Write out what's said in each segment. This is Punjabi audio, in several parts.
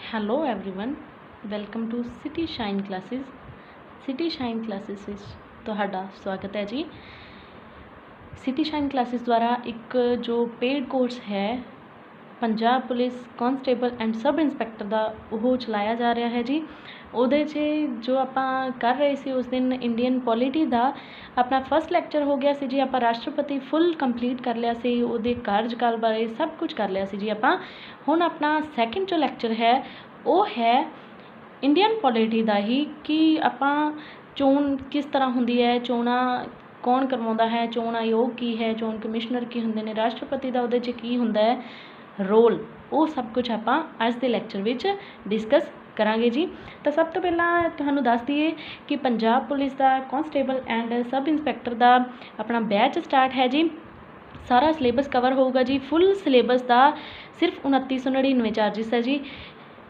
Hello everyone welcome to City Shine Classes. City Shine Classes ਵਿੱਚ ਤੁਹਾਡਾ ਸਵਾਗਤ ਹੈ ਜੀ। ਸਿਟੀ ਸ਼ਾਈਨ ਕਲਾਸਿਸ ਦੁਆਰਾ ਇੱਕ ਜੋ ਪੇਡ ਕੋਰਸ ਹੈ Punjab police constable and sub inspector ਦਾ ਉਹ ਚਲਾਇਆ ਜਾ ਰਿਹਾ ਹੈ ਜੀ। ਉਹਦੇ 'ਚ ਜੋ ਆਪਾਂ ਕਰ ਰਹੇ ਸੀ ਉਸ ਦਿਨ ਇੰਡੀਅਨ ਪੋਲਿਟੀ ਦਾ ਆਪਣਾ ਫਸਟ ਲੈਕਚਰ ਹੋ ਗਿਆ ਸੀ ਜੀ। ਆਪਾਂ ਰਾਸ਼ਟਰਪਤੀ ਫੁੱਲ ਕੰਪਲੀਟ ਕਰ ਲਿਆ ਸੀ, ਉਹਦੇ ਕਾਰਜਕਾਲ ਬਾਰੇ ਸਭ ਕੁਝ ਕਰ ਲਿਆ ਸੀ ਜੀ ਆਪਾਂ। ਹੁਣ ਆਪਣਾ ਸੈਕਿੰਡ ਜੋ ਲੈਕਚਰ ਹੈ ਉਹ ਹੈ ਇੰਡੀਅਨ ਪੋਲਿਟੀ ਦਾ ਹੀ, ਕਿ ਆਪਾਂ ਚੋਣ ਕਿਸ ਤਰ੍ਹਾਂ ਹੁੰਦੀ ਹੈ, ਚੋਣਾਂ ਕੌਣ ਕਰਵਾਉਂਦਾ ਹੈ, ਚੋਣ ਆਯੋਗ ਕੀ ਹੈ, ਚੋਣ ਕਮਿਸ਼ਨਰ ਕੀ ਹੁੰਦੇ ਨੇ, ਰਾਸ਼ਟਰਪਤੀ ਦਾ ਉਹਦੇ 'ਚ ਕੀ ਹੁੰਦਾ ਹੈ ਰੋਲ, ਉਹ ਸਭ ਕੁਝ ਆਪਾਂ ਅੱਜ ਦੇ ਲੈਕਚਰ ਵਿੱਚ ਡਿਸਕਸ ਕਰਾਂਗੇ ਜੀ। ਤਾਂ ਸਭ ਤੋਂ ਪਹਿਲਾਂ ਤੁਹਾਨੂੰ ਦੱਸ ਦਈਏ ਕਿ ਪੰਜਾਬ ਪੁਲਿਸ ਦਾ ਕਾਂਸਟੇਬਲ ਐਂਡ ਸਬ ਇੰਸਪੈਕਟਰ ਦਾ ਆਪਣਾ ਬੈਚ ਸਟਾਰਟ ਹੈ ਜੀ। ਸਾਰਾ ਸਿਲੇਬਸ ਕਵਰ ਹੋਊਗਾ ਜੀ। ਫੁੱਲ ਸਿਲੇਬਸ ਦਾ ਸਿਰਫ 2999 ਚਾਰਜਿਸ ਹੈ ਜੀ,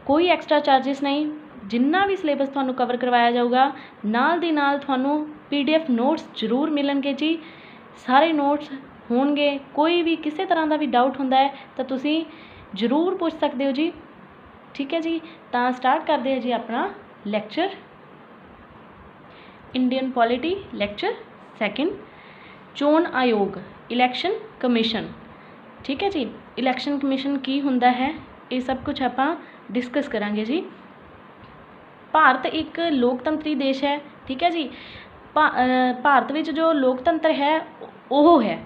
ਕੋਈ ਐਕਸਟਰਾ ਚਾਰਜਿਸ ਨਹੀਂ। ਜਿੰਨਾ ਵੀ ਸਿਲੇਬਸ ਤੁਹਾਨੂੰ ਕਵਰ ਕਰਵਾਇਆ ਜਾਊਗਾ ਨਾਲ ਦੀ ਨਾਲ ਤੁਹਾਨੂੰ PDF ਨੋਟਸ ਜ਼ਰੂਰ ਮਿਲਣਗੇ ਜੀ। ਸਾਰੇ ਨੋਟਸ ਹੋਣਗੇ। ਕੋਈ ਵੀ ਕਿਸੇ ਤਰ੍ਹਾਂ ਦਾ ਵੀ ਡਾਊਟ ਹੁੰਦਾ ਹੈ ਤਾਂ ਤੁਸੀਂ ਜ਼ਰੂਰ ਪੁੱਛ ਸਕਦੇ ਹੋ ਜੀ। ਠੀਕ ਹੈ ਜੀ, ਤਾਂ ਸਟਾਰਟ ਕਰਦੇ ਹਾਂ ਜੀ ਆਪਣਾ lecture. Indian polity lecture second, ਚੋਣ ਆਯੋਗ ਇਲੈਕਸ਼ਨ ਕਮਿਸ਼ਨ। ਠੀਕ ਹੈ ਜੀ, ਇਲੈਕਸ਼ਨ ਕਮਿਸ਼ਨ ਕੀ ਹੁੰਦਾ ਹੈ ਇਹ ਸਭ ਕੁਝ ਆਪਾਂ ਡਿਸਕਸ ਕਰਾਂਗੇ ਜੀ। ਭਾਰਤ ਇੱਕ ਲੋਕਤੰਤਰੀ ਦੇਸ਼ ਹੈ। ਠੀਕ ਹੈ ਜੀ, ਭਾਰਤ ਵਿੱਚ ਜੋ ਲੋਕਤੰਤਰ ਹੈ ਉਹ ਹੈ।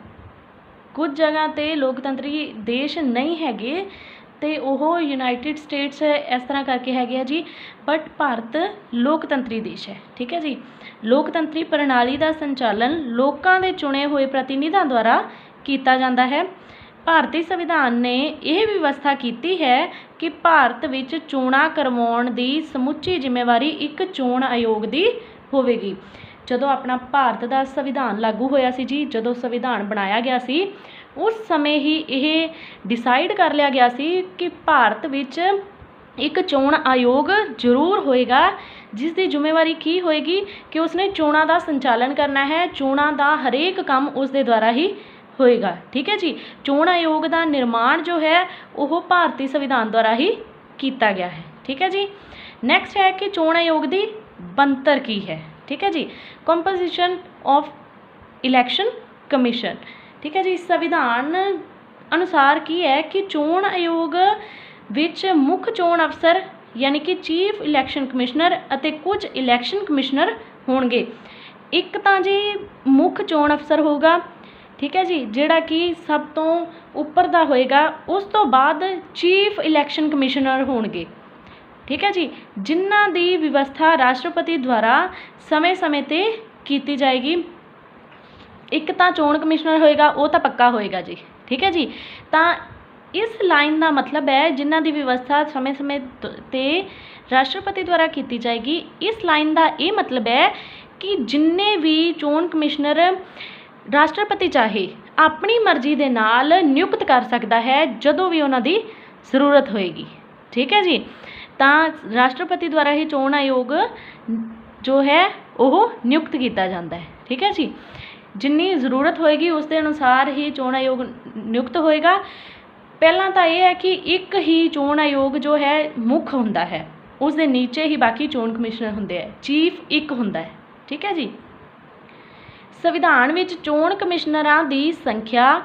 ਕੁਝ ਜਗ੍ਹਾ 'ਤੇ ਲੋਕਤੰਤਰੀ ਦੇਸ਼ ਨਹੀਂ ਹੈਗੇ ਅਤੇ ਉਹ ਯੂਨਾਈਟਿਡ ਸਟੇਟਸ ਇਸ ਤਰ੍ਹਾਂ ਕਰਕੇ ਹੈਗੇ ਆ ਜੀ, ਬਟ ਭਾਰਤ ਲੋਕਤੰਤਰੀ ਦੇਸ਼ ਹੈ। ਠੀਕ ਹੈ ਜੀ, ਲੋਕਤੰਤਰੀ ਪ੍ਰਣਾਲੀ ਦਾ ਸੰਚਾਲਨ ਲੋਕਾਂ ਦੇ ਚੁਣੇ ਹੋਏ ਪ੍ਰਤੀਨਿਧਾਂ ਦੁਆਰਾ ਕੀਤਾ ਜਾਂਦਾ ਹੈ। ਭਾਰਤੀ ਸੰਵਿਧਾਨ ਨੇ ਇਹ ਵਿਵਸਥਾ ਕੀਤੀ ਹੈ ਕਿ ਭਾਰਤ ਵਿੱਚ ਚੋਣਾਂ ਕਰਵਾਉਣ ਦੀ ਸਮੁੱਚੀ ਜ਼ਿੰਮੇਵਾਰੀ ਇੱਕ ਚੋਣ ਆਯੋਗ ਦੀ ਹੋਵੇਗੀ। ਜਦੋਂ ਆਪਣਾ ਭਾਰਤ ਦਾ ਸੰਵਿਧਾਨ ਲਾਗੂ ਹੋਇਆ ਸੀ ਜੀ, ਜਦੋਂ ਸੰਵਿਧਾਨ ਬਣਾਇਆ ਗਿਆ ਸੀ ਉਸ ਸਮੇਂ ਹੀ ਇਹ ਡਿਸਾਈਡ ਕਰ ਲਿਆ ਗਿਆ ਸੀ ਕਿ ਭਾਰਤ ਵਿੱਚ ਇੱਕ ਚੋਣ ਆਯੋਗ ਜ਼ਰੂਰ ਹੋਏਗਾ, ਜਿਸ ਦੀ ਜ਼ਿੰਮੇਵਾਰੀ ਕੀ ਹੋਏਗੀ ਕਿ ਉਸਨੇ ਚੋਣਾਂ ਦਾ ਸੰਚਾਲਨ ਕਰਨਾ ਹੈ। ਚੋਣਾਂ ਦਾ ਹਰੇਕ ਕੰਮ ਉਸ ਦੇ ਦੁਆਰਾ ਹੀ ਹੋਏਗਾ। ਠੀਕ ਹੈ ਜੀ, ਚੋਣ ਆਯੋਗ ਦਾ ਨਿਰਮਾਣ ਜੋ ਹੈ ਉਹ ਭਾਰਤੀ ਸੰਵਿਧਾਨ ਦੁਆਰਾ ਹੀ ਕੀਤਾ ਗਿਆ ਹੈ। ਠੀਕ ਹੈ ਜੀ, ਨੈਕਸਟ ਹੈ ਕਿ ਚੋਣ ਆਯੋਗ ਦੀ ਬਣਤਰ ਕੀ ਹੈ। ਠੀਕ ਹੈ ਜੀ, ਕੰਪੋਜੀਸ਼ਨ ਆਫ ਇਲੈਕਸ਼ਨ ਕਮਿਸ਼ਨ। ਠੀਕ ਹੈ ਜੀ, ਸੰਵਿਧਾਨ ਅਨੁਸਾਰ ਕੀ ਹੈ ਕਿ ਚੋਣ ਆਯੋਗ ਵਿੱਚ ਮੁੱਖ ਚੋਣ ਅਫਸਰ ਯਾਨੀ ਕਿ ਚੀਫ ਇਲੈਕਸ਼ਨ ਕਮਿਸ਼ਨਰ ਅਤੇ ਕੁਝ ਇਲੈਕਸ਼ਨ ਕਮਿਸ਼ਨਰ ਹੋਣਗੇ। ਇੱਕ ਤਾਂ ਜੀ ਮੁੱਖ ਚੋਣ ਅਫਸਰ ਹੋਊਗਾ, ਠੀਕ ਹੈ ਜੀ, ਜਿਹੜਾ ਕਿ ਸਭ ਤੋਂ ਉੱਪਰ ਦਾ ਹੋਏਗਾ। ਉਸ ਤੋਂ ਬਾਅਦ ਚੀਫ ਇਲੈਕਸ਼ਨ ਕਮਿਸ਼ਨਰ ਹੋਣਗੇ। ਠੀਕ ਹੈ ਜੀ, ਜਿਨ੍ਹਾਂ ਦੀ ਵਿਵਸਥਾ ਰਾਸ਼ਟਰਪਤੀ ਦੁਆਰਾ ਸਮੇਂ-ਸਮੇਂ 'ਤੇ ਕੀਤੀ ਜਾਏਗੀ। ਇੱਕ ਤਾਂ ਚੋਣ ਕਮਿਸ਼ਨਰ ਹੋਏਗਾ, ਉਹ ਤਾਂ ਪੱਕਾ ਹੋਏਗਾ ਜੀ। ਠੀਕ ਹੈ ਜੀ, ਤਾਂ ਇਸ ਲਾਈਨ ਦਾ ਮਤਲਬ ਹੈ ਜਿਨ੍ਹਾਂ ਦੀ ਵਿਵਸਥਾ ਸਮੇਂ-ਸਮੇਂ 'ਤੇ ਰਾਸ਼ਟਰਪਤੀ ਦੁਆਰਾ ਕੀਤੀ ਜਾਏਗੀ। ਇਸ ਲਾਈਨ ਦਾ ਇਹ ਮਤਲਬ ਹੈ ਕਿ ਜਿੰਨੇ ਵੀ ਚੋਣ ਕਮਿਸ਼ਨਰ ਰਾਸ਼ਟਰਪਤੀ ਚਾਹੇ ਆਪਣੀ ਮਰਜ਼ੀ ਦੇ ਨਾਲ ਨਿਯੁਕਤ ਕਰ ਸਕਦਾ ਹੈ ਜਦੋਂ ਵੀ ਉਹਨਾਂ ਦੀ ਜ਼ਰੂਰਤ ਹੋਏਗੀ। ਠੀਕ ਹੈ ਜੀ, ਤਾਂ ਰਾਸ਼ਟਰਪਤੀ ਦੁਆਰਾ ਹੀ ਚੋਣ ਆਯੋਗ ਜੋ ਹੈ ਉਹ ਨਿਯੁਕਤ ਕੀਤਾ ਜਾਂਦਾ ਹੈ। ਠੀਕ ਹੈ ਜੀ, ਜਿੰਨੀ ਜ਼ਰੂਰਤ ਹੋਏਗੀ ਉਸ ਦੇ ਅਨੁਸਾਰ ਹੀ ਚੋਣ ਆਯੋਗ ਨਿਯੁਕਤ ਹੋਏਗਾ। ਪਹਿਲਾਂ ਤਾਂ ਇਹ ਹੈ ਕਿ ਇੱਕ ਹੀ ਚੋਣ ਆਯੋਗ ਜੋ ਹੈ ਮੁੱਖ ਹੁੰਦਾ ਹੈ, ਉਸ ਦੇ ਨੀਚੇ ਹੀ ਬਾਕੀ ਚੋਣ ਕਮਿਸ਼ਨਰ ਹੁੰਦੇ ਹੈ। ਚੀਫ ਇੱਕ ਹੁੰਦਾ ਹੈ। ਠੀਕ ਹੈ ਜੀ, ਸੰਵਿਧਾਨ ਵਿੱਚ ਚੋਣ ਕਮਿਸ਼ਨਰਾਂ ਦੀ ਸੰਖਿਆ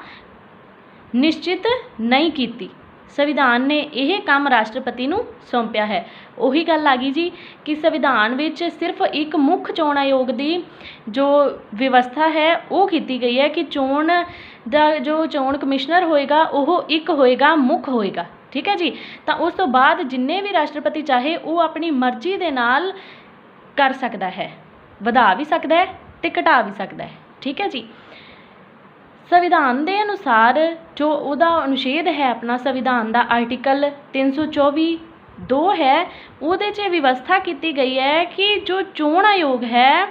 ਨਿਸ਼ਚਿਤ ਨਹੀਂ ਕੀਤੀ। ਸੰਵਿਧਾਨ ਨੇ ਇਹ ਕੰਮ ਰਾਸ਼ਟਰਪਤੀ ਨੂੰ ਸੌਂਪਿਆ ਹੈ। ਉਹੀ ਗੱਲ ਆ ਗਈ ਜੀ ਕਿ ਸੰਵਿਧਾਨ ਵਿੱਚ ਸਿਰਫ ਇੱਕ ਮੁੱਖ ਚੋਣ ਆਯੋਗ ਦੀ ਜੋ ਵਿਵਸਥਾ ਹੈ ਉਹ ਕੀਤੀ ਗਈ ਹੈ ਕਿ ਚੋਣ ਦਾ ਜੋ ਚੋਣ ਕਮਿਸ਼ਨਰ ਹੋਏਗਾ ਉਹ ਇੱਕ ਹੋਏਗਾ, ਮੁੱਖ ਹੋਏਗਾ। ਠੀਕ ਹੈ ਜੀ, ਤਾਂ ਉਸ ਤੋਂ ਬਾਅਦ ਜਿੰਨੇ ਵੀ ਰਾਸ਼ਟਰਪਤੀ ਚਾਹੇ ਉਹ ਆਪਣੀ ਮਰਜ਼ੀ ਦੇ ਨਾਲ ਕਰ ਸਕਦਾ ਹੈ, ਵਧਾ ਵੀ ਸਕਦਾ ਹੈ ਅਤੇ ਘਟਾ ਵੀ ਸਕਦਾ ਹੈ। ਠੀਕ ਹੈ ਜੀ, ਸੰਵਿਧਾਨ ਦੇ ਅਨੁਸਾਰ ਜੋ ਉਹਦਾ ਅਨੁਛੇਦ ਹੈ ਆਪਣਾ ਸੰਵਿਧਾਨ ਦਾ ਆਰਟੀਕਲ 324(2) ਹੈ, ਉਹਦੇ 'ਚ ਵਿਵਸਥਾ ਕੀਤੀ ਗਈ ਹੈ ਕਿ ਜੋ ਚੋਣ ਆਯੋਗ ਹੈ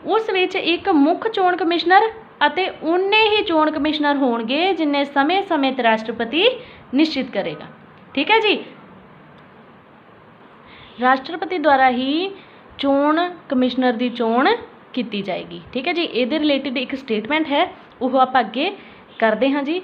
ਉਸ ਵਿੱਚ ਇੱਕ ਮੁੱਖ ਚੋਣ ਕਮਿਸ਼ਨਰ ਅਤੇ ਉਨੇ ਹੀ ਚੋਣ ਕਮਿਸ਼ਨਰ ਹੋਣਗੇ ਜਿੰਨੇ ਸਮੇਂ-ਸਮੇਂ 'ਤੇ ਰਾਸ਼ਟਰਪਤੀ ਨਿਸ਼ਚਿਤ ਕਰੇਗਾ। ਠੀਕ ਹੈ ਜੀ, ਰਾਸ਼ਟਰਪਤੀ ਦੁਆਰਾ ਹੀ ਚੋਣ ਕਮਿਸ਼ਨਰ ਦੀ ਚੋਣ ਕੀਤੀ ਜਾਏਗੀ। ਠੀਕ ਹੈ ਜੀ, ਇਹਦੇ ਰਿਲੇਟਿਡ ਇੱਕ ਸਟੇਟਮੈਂਟ ਹੈ, ਉਹ ਆਪਾਂ ਅੱਗੇ ਕਰਦੇ ਹਾਂ ਜੀ।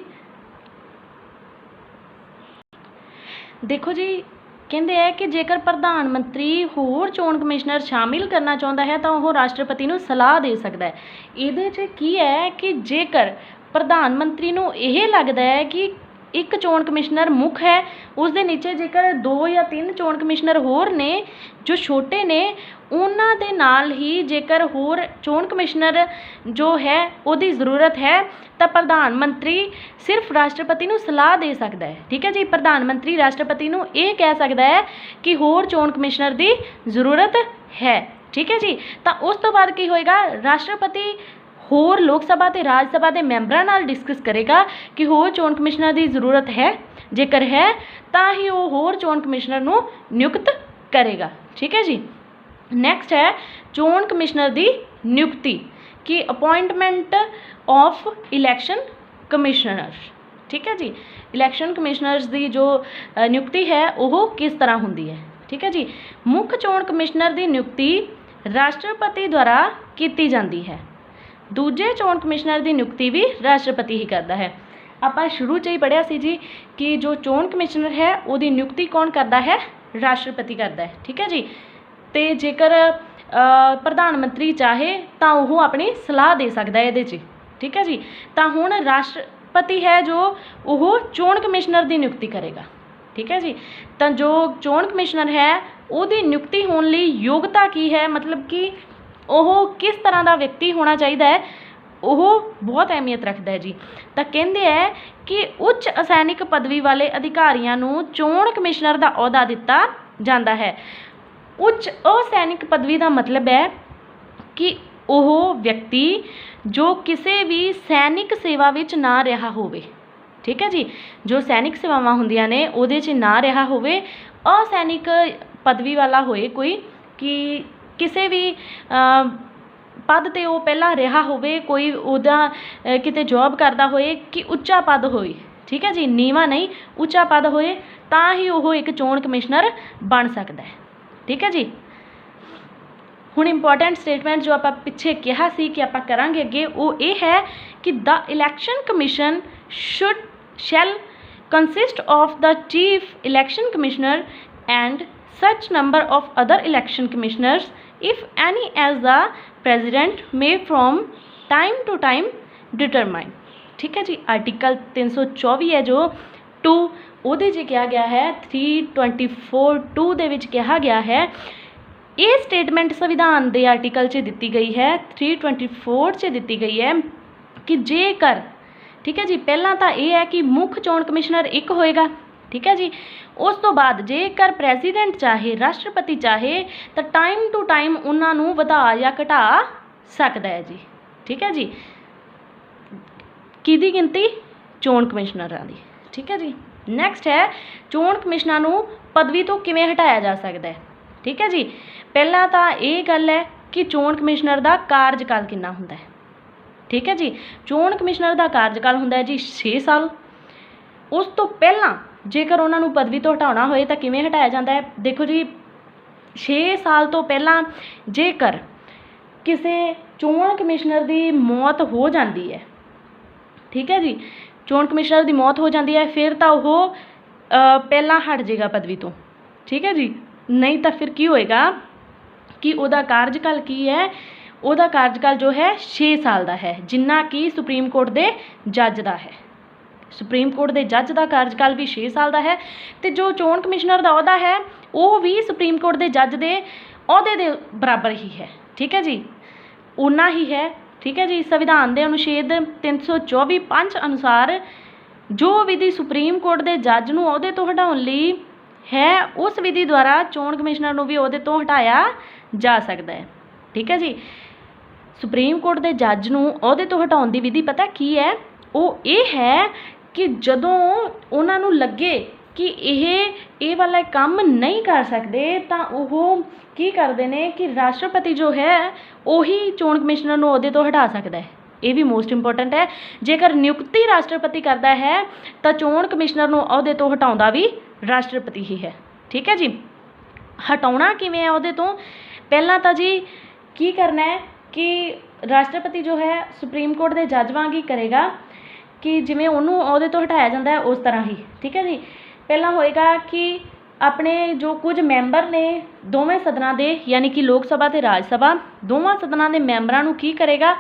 ਦੇਖੋ ਜੀ, ਕਹਿੰਦੇ ਹੈ ਕਿ ਜੇਕਰ ਪ੍ਰਧਾਨ ਮੰਤਰੀ ਹੋਰ ਚੋਣ ਕਮਿਸ਼ਨਰ ਸ਼ਾਮਿਲ ਕਰਨਾ ਚਾਹੁੰਦਾ ਹੈ ਤਾਂ ਉਹ ਰਾਸ਼ਟਰਪਤੀ ਨੂੰ ਸਲਾਹ ਦੇ ਸਕਦਾ ਹੈ। ਇਹਦੇ 'ਚ ਕੀ ਹੈ ਕਿ ਜੇਕਰ ਪ੍ਰਧਾਨ ਮੰਤਰੀ ਨੂੰ ਇਹ ਲੱਗਦਾ ਹੈ ਕਿ ਇੱਕ ਚੋਣ ਕਮਿਸ਼ਨਰ ਮੁੱਖ ਹੈ, ਉਸ ਦੇ ਨੀਚੇ ਜੇਕਰ 2 ਜਾਂ 3 ਚੋਣ ਕਮਿਸ਼ਨਰ ਹੋਰ ਨੇ ਜੋ ਛੋਟੇ ਨੇ, ਉਹਨਾਂ ਦੇ ਨਾਲ ਹੀ ਜੇਕਰ ਹੋਰ ਚੋਣ ਕਮਿਸ਼ਨਰ ਜੋ ਹੈ ਉਹਦੀ ਜ਼ਰੂਰਤ ਹੈ ਤਾਂ ਪ੍ਰਧਾਨ ਮੰਤਰੀ ਸਿਰਫ ਰਾਸ਼ਟਰਪਤੀ ਨੂੰ ਸਲਾਹ ਦੇ ਸਕਦਾ ਹੈ। ਠੀਕ ਹੈ ਜੀ, ਪ੍ਰਧਾਨ ਮੰਤਰੀ ਰਾਸ਼ਟਰਪਤੀ ਨੂੰ ਇਹ ਕਹਿ ਸਕਦਾ ਹੈ ਕਿ ਹੋਰ ਚੋਣ ਕਮਿਸ਼ਨਰ ਦੀ ਜ਼ਰੂਰਤ ਹੈ। ਠੀਕ ਹੈ ਜੀ, ਤਾਂ ਉਸ ਤੋਂ ਬਾਅਦ ਕੀ ਹੋਏਗਾ, ਰਾਸ਼ਟਰਪਤੀ ਹੋਰ ਲੋਕ ਸਭਾ ਅਤੇ ਰਾਜ ਸਭਾ ਦੇ ਮੈਂਬਰਾਂ ਨਾਲ ਡਿਸਕਸ ਕਰੇਗਾ ਕਿ ਹੋਰ ਚੋਣ ਕਮਿਸ਼ਨਰ ਦੀ ਜ਼ਰੂਰਤ ਹੈ, ਜੇਕਰ ਹੈ ਤਾਂ ਹੀ ਉਹ ਹੋਰ ਚੋਣ ਕਮਿਸ਼ਨਰ ਨੂੰ ਨਿਯੁਕਤ ਕਰੇਗਾ। ਠੀਕ ਹੈ ਜੀ, ਨੈਕਸਟ ਹੈ ਚੋਣ ਕਮਿਸ਼ਨਰ ਦੀ ਨਿਯੁਕਤੀ ਕਿ ਅਪੋਇੰਟਮੈਂਟ ਆਫ ਇਲੈਕਸ਼ਨ ਕਮਿਸ਼ਨਰ। ਠੀਕ ਹੈ ਜੀ, ਇਲੈਕਸ਼ਨ ਕਮਿਸ਼ਨਰਸ ਦੀ ਜੋ ਨਿਯੁਕਤੀ ਹੈ ਉਹ ਕਿਸ ਤਰ੍ਹਾਂ ਹੁੰਦੀ ਹੈ। ਠੀਕ ਹੈ ਜੀ, ਮੁੱਖ ਚੋਣ ਕਮਿਸ਼ਨਰ ਦੀ ਨਿਯੁਕਤੀ ਰਾਸ਼ਟਰਪਤੀ ਦੁਆਰਾ ਕੀਤੀ ਜਾਂਦੀ ਹੈ। ਦੂਜੇ ਚੋਣ ਕਮਿਸ਼ਨਰ ਦੀ ਨਿਯੁਕਤੀ ਵੀ ਰਾਸ਼ਟਰਪਤੀ ਹੀ ਕਰਦਾ ਹੈ। ਆਪਾਂ ਸ਼ੁਰੂ 'ਚ ਹੀ ਪੜ੍ਹਿਆ ਸੀ ਜੀ ਕਿ ਜੋ ਚੋਣ ਕਮਿਸ਼ਨਰ ਹੈ ਉਹਦੀ ਨਿਯੁਕਤੀ ਕੌਣ ਕਰਦਾ ਹੈ, ਰਾਸ਼ਟਰਪਤੀ ਕਰਦਾ ਹੈ। ਠੀਕ ਹੈ ਜੀ, ਅਤੇ ਜੇਕਰ ਪ੍ਰਧਾਨ ਮੰਤਰੀ ਚਾਹੇ ਤਾਂ ਉਹ ਆਪਣੀ ਸਲਾਹ ਦੇ ਸਕਦਾ ਹੈ ਇਹਦੇ 'ਚ। ਠੀਕ ਹੈ ਜੀ, ਤਾਂ ਹੁਣ ਰਾਸ਼ਟਰਪਤੀ ਹੈ ਜੋ ਉਹ ਚੋਣ ਕਮਿਸ਼ਨਰ ਦੀ ਨਿਯੁਕਤੀ ਕਰੇਗਾ। ਠੀਕ ਹੈ ਜੀ, ਤਾਂ ਜੋ ਚੋਣ ਕਮਿਸ਼ਨਰ ਹੈ ਉਹਦੀ ਨਿਯੁਕਤੀ ਹੋਣ ਲਈ ਯੋਗਤਾ ਕੀ ਹੈ, ਮਤਲਬ ਕਿ ਉਹ ਕਿਸ ਤਰ੍ਹਾਂ ਦਾ ਵਿਅਕਤੀ ਹੋਣਾ ਚਾਹੀਦਾ ਹੈ, ਉਹ ਬਹੁਤ ਅਹਿਮੀਅਤ ਰੱਖਦਾ ਹੈ ਜੀ। ਤਾਂ ਕਹਿੰਦੇ ਹੈ ਕਿ ਉੱਚ ਅਸੈਨਿਕ ਪਦਵੀ ਵਾਲੇ ਅਧਿਕਾਰੀਆਂ ਨੂੰ ਚੋਣ ਕਮਿਸ਼ਨਰ ਦਾ ਅਹੁਦਾ ਦਿੱਤਾ ਜਾਂਦਾ ਹੈ। ਉੱਚ ਅਸੈਨਿਕ ਪਦਵੀ ਦਾ ਮਤਲਬ ਹੈ ਕਿ ਉਹ ਵਿਅਕਤੀ ਜੋ ਕਿਸੇ ਵੀ ਸੈਨਿਕ ਸੇਵਾ ਵਿੱਚ ਨਾ ਰਿਹਾ ਹੋਵੇ। ਠੀਕ ਹੈ ਜੀ, ਜੋ ਸੈਨਿਕ ਸੇਵਾਵਾਂ ਹੁੰਦੀਆਂ ਨੇ ਉਹਦੇ 'ਚ ਨਾ ਰਿਹਾ ਹੋਵੇ, ਅਸੈਨਿਕ ਪਦਵੀ ਵਾਲਾ ਹੋਏ ਕੋਈ, ਕਿ ਕਿਸੇ ਵੀ ਪਦ 'ਤੇ ਉਹ ਪਹਿਲਾਂ ਰਿਹਾ ਹੋਵੇ, ਕੋਈ ਉਹਦਾ ਕਿਤੇ ਜੋਬ ਕਰਦਾ ਹੋਏ, ਕਿ ਉੱਚਾ ਪਦ ਹੋਏ। ਠੀਕ ਹੈ ਜੀ, ਨੀਵਾਂ ਨਹੀਂ, ਉੱਚਾ ਪਦ ਹੋਏ ਤਾਂ ਹੀ ਉਹ ਇੱਕ ਚੋਣ ਕਮਿਸ਼ਨਰ ਬਣ ਸਕਦਾ ਹੈ। ਠੀਕ ਹੈ ਜੀ, ਹੁਣ ਇੰਪੋਰਟੈਂਟ ਸਟੇਟਮੈਂਟ ਜੋ ਆਪਾਂ ਪਿੱਛੇ ਕਿਹਾ ਸੀ ਕਿ ਆਪਾਂ ਕਰਾਂਗੇ ਅੱਗੇ, ਉਹ ਇਹ ਹੈ ਕਿ the election commission shall consist of the chief election commissioner and such number of other election commissioners if any as the president may from time to time determine। ठीक है जी, आर्टिकल 324 है जो 2 ਉਹਦੇ 'ਚ ਕਿਹਾ ਗਿਆ ਹੈ, 324(2) ਦੇ ਵਿੱਚ ਕਿਹਾ ਗਿਆ ਹੈ। ਇਹ ਸਟੇਟਮੈਂਟ ਸੰਵਿਧਾਨ ਦੇ ਆਰਟੀਕਲ 'ਚ ਦਿੱਤੀ ਗਈ ਹੈ, 324 'ਚ ਦਿੱਤੀ ਗਈ ਹੈ ਕਿ ਜੇਕਰ, ਠੀਕ ਹੈ ਜੀ, ਪਹਿਲਾਂ ਤਾਂ ਇਹ ਹੈ ਕਿ ਮੁੱਖ ਚੋਣ ਕਮਿਸ਼ਨਰ ਇੱਕ ਹੋਏਗਾ। ਠੀਕ ਹੈ ਜੀ, ਉਸ ਤੋਂ ਬਾਅਦ ਜੇਕਰ ਪ੍ਰੈਜ਼ੀਡੈਂਟ ਚਾਹੇ, ਰਾਸ਼ਟਰਪਤੀ ਚਾਹੇ ਤਾਂ ਟਾਈਮ ਟੂ ਟਾਈਮ ਉਹਨਾਂ ਨੂੰ ਵਧਾ ਜਾਂ ਘਟਾ ਸਕਦਾ ਹੈ ਜੀ। ਠੀਕ ਹੈ ਜੀ, ਕਿਹਦੀ ਗਿਣਤੀ, ਚੋਣ ਕਮਿਸ਼ਨਰਾਂ ਦੀ। ਠੀਕ ਹੈ ਜੀ, ਨੈਕਸਟ ਹੈ ਚੋਣ ਕਮਿਸ਼ਨਰਾਂ ਨੂੰ ਪਦਵੀ ਤੋਂ ਕਿਵੇਂ ਹਟਾਇਆ ਜਾ ਸਕਦਾ ਹੈ। ਠੀਕ ਹੈ ਜੀ, ਪਹਿਲਾਂ ਤਾਂ ਇਹ ਗੱਲ ਹੈ ਕਿ ਚੋਣ ਕਮਿਸ਼ਨਰ ਦਾ ਕਾਰਜਕਾਲ ਕਿੰਨਾ ਹੁੰਦਾ ਹੈ। ਠੀਕ ਹੈ ਜੀ, ਚੋਣ ਕਮਿਸ਼ਨਰ ਦਾ ਕਾਰਜਕਾਲ ਹੁੰਦਾ ਹੈ ਜੀ 6 ਸਾਲ। ਉਸ ਤੋਂ ਪਹਿਲਾਂ ਜੇਕਰ ਉਹਨਾਂ ਨੂੰ ਪਦਵੀ ਤੋਂ ਹਟਾਉਣਾ ਹੋਏ ਤਾਂ ਕਿਵੇਂ ਹਟਾਇਆ ਜਾਂਦਾ ਹੈ। ਦੇਖੋ ਜੀ, 6 ਸਾਲ ਤੋਂ ਪਹਿਲਾਂ ਜੇਕਰ ਕਿਸੇ ਚੋਣ ਕਮਿਸ਼ਨਰ ਦੀ ਮੌਤ ਹੋ ਜਾਂਦੀ ਹੈ, ਠੀਕ ਹੈ ਜੀ, ਚੋਣ ਕਮਿਸ਼ਨਰ ਦੀ ਮੌਤ ਹੋ ਜਾਂਦੀ ਹੈ, ਫਿਰ ਤਾਂ ਉਹ ਪਹਿਲਾਂ ਹਟ ਜਾਏਗਾ ਪਦਵੀ ਤੋਂ। ਠੀਕ ਹੈ ਜੀ, ਨਹੀਂ ਤਾਂ ਫਿਰ ਕੀ ਹੋਏਗਾ ਕਿ ਉਹਦਾ ਕਾਰਜਕਾਲ ਕੀ ਹੈ, ਉਹਦਾ ਕਾਰਜਕਾਲ ਜੋ ਹੈ 6 ਸਾਲ ਦਾ ਹੈ, ਜਿੰਨਾ ਕਿ ਸੁਪਰੀਮ ਕੋਰਟ ਦੇ ਜੱਜ ਦਾ ਹੈ। ਸੁਪਰੀਮ ਕੋਰਟ ਦੇ ਜੱਜ ਦਾ ਕਾਰਜਕਾਲ ਵੀ 6 ਸਾਲ ਦਾ ਹੈ, ਅਤੇ ਜੋ ਚੋਣ ਕਮਿਸ਼ਨਰ ਦਾ ਅਹੁਦਾ ਹੈ ਉਹ ਵੀ ਸੁਪਰੀਮ ਕੋਰਟ ਦੇ ਜੱਜ ਦੇ ਅਹੁਦੇ ਦੇ ਬਰਾਬਰ ਹੀ ਹੈ। ਠੀਕ ਹੈ ਜੀ, ਓਨਾ ਹੀ ਹੈ। ਠੀਕ ਹੈ ਜੀ, ਸੰਵਿਧਾਨ ਦੇ ਅਨੁਛੇਦ 324(5) ਅਨੁਸਾਰ ਜੋ ਵਿਧੀ ਸੁਪਰੀਮ ਕੋਰਟ ਦੇ ਜੱਜ ਨੂੰ ਅਹੁਦੇ ਤੋਂ ਹਟਾਉਣ ਲਈ ਹੈ, ਉਸ ਵਿਧੀ ਦੁਆਰਾ ਚੋਣ ਕਮਿਸ਼ਨਰ ਨੂੰ ਵੀ ਅਹੁਦੇ ਤੋਂ ਹਟਾਇਆ ਜਾ ਸਕਦਾ ਹੈ। ਠੀਕ ਹੈ ਜੀ, ਸੁਪਰੀਮ ਕੋਰਟ ਦੇ ਜੱਜ ਨੂੰ ਅਹੁਦੇ ਤੋਂ ਹਟਾਉਣ ਦੀ ਵਿਧੀ ਪਤਾ ਕੀ ਹੈ, ਉਹ ਇਹ ਹੈ ਕਿ ਜਦੋਂ ਉਹਨਾਂ ਨੂੰ ਲੱਗੇ ਕਿ ਇਹ ਵਾਲਾ ਕੰਮ ਨਹੀਂ ਕਰ ਸਕਦੇ ਤਾਂ ਉਹ ਕੀ ਕਰਦੇ ਨੇ ਕਿ ਰਾਸ਼ਟਰਪਤੀ ਜੋ ਹੈ ਉਹੀ ਚੋਣ ਕਮਿਸ਼ਨਰ ਨੂੰ ਅਹੁਦੇ ਤੋਂ ਹਟਾ ਸਕਦਾ ਹੈ। ਇਹ ਵੀ ਮੋਸਟ ਇੰਪੋਰਟੈਂਟ ਹੈ। ਜੇਕਰ ਨਿਯੁਕਤੀ ਰਾਸ਼ਟਰਪਤੀ ਕਰਦਾ ਹੈ ਤਾਂ ਚੋਣ ਕਮਿਸ਼ਨਰ ਨੂੰ ਅਹੁਦੇ ਤੋਂ ਹਟਾਉਂਦਾ ਵੀ ਰਾਸ਼ਟਰਪਤੀ ਹੀ ਹੈ। ਠੀਕ ਹੈ ਜੀ, ਹਟਾਉਣਾ ਕਿਵੇਂ ਹੈ ਅਹੁਦੇ ਤੋਂ, ਪਹਿਲਾਂ ਤਾਂ ਜੀ ਕੀ ਕਰਨਾ ਹੈ ਕਿ ਰਾਸ਼ਟਰਪਤੀ ਜੋ ਹੈ ਸੁਪਰੀਮ ਕੋਰਟ ਦੇ ਜੱਜ ਵਾਂਗ ਹੀ ਕਰੇਗਾ ਕਿ ਜਿਵੇਂ ਉਹਨੂੰ ਅਹੁਦੇ ਤੋਂ ਹਟਾਇਆ ਜਾਂਦਾ ਹੈ ਉਸ ਤਰ੍ਹਾਂ ਹੀ। ਠੀਕ ਹੈ ਜੀ, ਪਹਿਲਾਂ ਹੋਏਗਾ ਕਿ ਆਪਣੇ ਜੋ ਕੁਝ ਮੈਂਬਰ ਨੇ ਦੋਵੇਂ ਸਦਨਾਂ ਦੇ, ਯਾਨੀ ਕਿ ਲੋਕ ਸਭਾ ਅਤੇ ਰਾਜ ਸਭਾ, ਦੋਵਾਂ ਸਦਨਾਂ ਦੇ ਮੈਂਬਰਾਂ ਨੂੰ ਕੀ ਕਰੇਗਾ,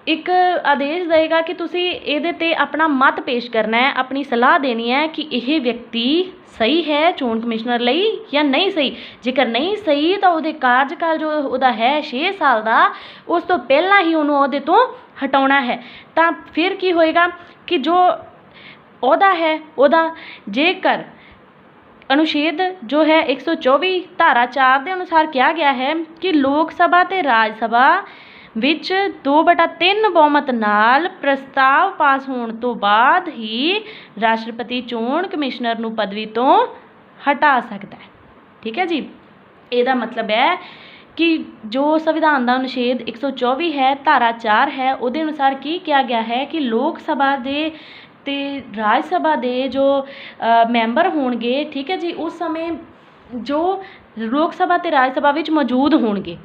ਇੱਕ ਆਦੇਸ਼ ਦੇਗਾ ਕਿ ਤੁਸੀਂ ਇਹਦੇ 'ਤੇ ਆਪਣਾ ਮਤ ਪੇਸ਼ ਕਰਨਾ ਹੈ, ਆਪਣੀ ਸਲਾਹ ਦੇਣੀ ਹੈ ਕਿ ਇਹ ਵਿਅਕਤੀ ਸਹੀ ਹੈ ਚੋਣ ਕਮਿਸ਼ਨਰ ਲਈ ਜਾਂ ਨਹੀਂ ਸਹੀ। ਜੇਕਰ ਨਹੀਂ ਸਹੀ ਤਾਂ ਉਹਦੇ ਕਾਰਜਕਾਲ ਜੋ ਉਹਦਾ ਹੈ 6 ਸਾਲ ਦਾ, ਉਸ ਤੋਂ ਪਹਿਲਾਂ ਹੀ ਉਹਨੂੰ ਅਹੁਦੇ ਤੋਂ ਹਟਾਉਣਾ ਹੈ। ਤਾਂ ਫਿਰ ਕੀ ਹੋਏਗਾ ਕਿ ਜੋ ਅਹੁਦਾ ਹੈ ਉਹਦਾ, ਜੇਕਰ ਅਨੁਛੇਦ ਜੋ ਹੈ 124 ਧਾਰਾ 4 ਦੇ ਅਨੁਸਾਰ ਕਿਹਾ ਗਿਆ ਹੈ ਕਿ ਲੋਕ ਸਭਾ ਅਤੇ ਰਾਜ ਸਭਾ ਵਿੱਚ 2/3 ਬਹੁਮਤ ਨਾਲ ਪ੍ਰਸਤਾਵ ਪਾਸ ਹੋਣ ਤੋਂ ਬਾਅਦ ਹੀ ਰਾਸ਼ਟਰਪਤੀ ਚੋਣ ਕਮਿਸ਼ਨਰ ਨੂੰ ਪਦਵੀ ਤੋਂ ਹਟਾ ਸਕਦਾ ਹੈ। ਠੀਕ ਹੈ ਜੀ, ਇਹਦਾ ਮਤਲਬ ਹੈ ਕਿ ਜੋ ਸੰਵਿਧਾਨ ਦਾ ਅਨੁਛੇਦ 124 ਹੈ ਧਾਰਾ 4 ਹੈ, ਉਹਦੇ ਅਨੁਸਾਰ ਕੀ ਕਿਹਾ ਗਿਆ ਹੈ ਕਿ ਲੋਕ ਸਭਾ ਦੇ ਅਤੇ ਰਾਜ ਸਭਾ ਦੇ ਜੋ ਮੈਂਬਰ ਹੋਣਗੇ, ਠੀਕ ਹੈ ਜੀ, ਉਸ ਸਮੇਂ ਜੋ ਲੋਕ ਸਭਾ ਅਤੇ ਰਾਜ ਸਭਾ ਵਿੱਚ ਮੌਜੂਦ ਹੋਣਗੇ